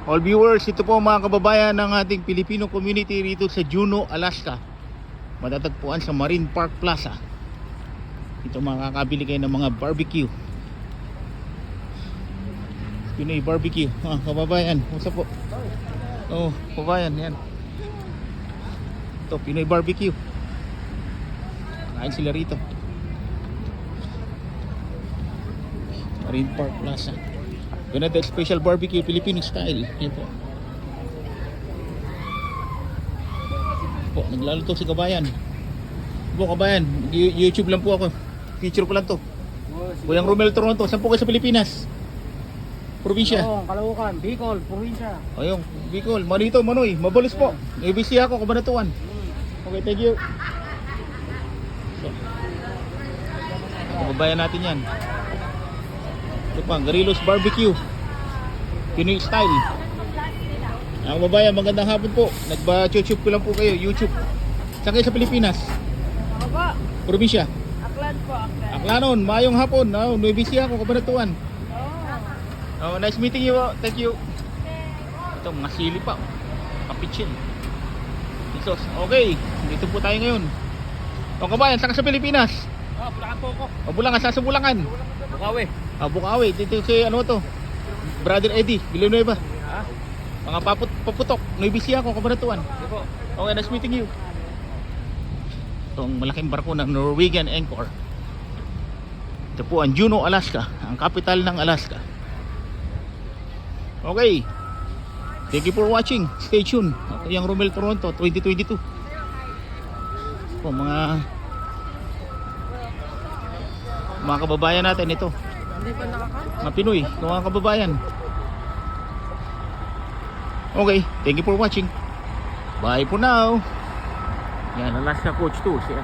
All viewers, ito po mga kababayan ng ating Filipino community rito sa Juneau, Alaska. Matatagpuan sa Marine Park Plaza. Ito makakabili kayo ng mga barbecue. Pinoy barbecue, mga kababayan. Kumusta po? Oh, kababayan, yan. Ito, Pinoy barbecue. Kain sila rito. Marine Park Plaza. Ganito special barbecue Filipino style. Yan po, naglaluto si kabayan. Po kabayan, YouTube lang po ako. Feature ko lang to. Kuyang Romel Toronto, saan po kayo sa Pilipinas? Probinsya? Caloocan, Bicol, probinsya. Ayun, Bicol, Manito, Manoy, Mabalis po. ABC ako, Kabanatuan. Okay, thank you. So, kababayan natin yan. Ito pa, Garilos Barbecue Pinoy style. Ang kababayan, magandang hapon po. Nagba-YouTube ko lang po kayo, YouTube. Saan kayo sa Pilipinas? Ako po, Probinsya? Aklan po, Aklan. Aklanon, mayong hapon. ABC ako, Kabanatuan. Oh. Nice meeting you. Thank you. Ito, mga sili pa. Kapitsin. Isos. Okay, dito po tayo ngayon. O kabayan, saan ka sa Pilipinas? Bulacan po ako. O Bulangan, saan sa Bulangan? Bukawi. Bukawi. Dito si ano to? Brother Eddie, Villanueva. Ha? Mga paputok. ABC ako, Kabanatuan. Hindi po. Okay, nice meeting you. Ito ang malaking barko ng Norwegian Anchor. Ito po ang Juneau, Alaska. Ang capital ng Alaska. Okay. Thank you for watching. Stay tuned. Ako yung Romel Toronto 2022. Po, mga kababayan natin ito. Hindi pa nakaka? Mga Pinoy, mga kababayan. Okay, thank you for watching. Bye for now. Yan, Alaska Coach 2. Siya.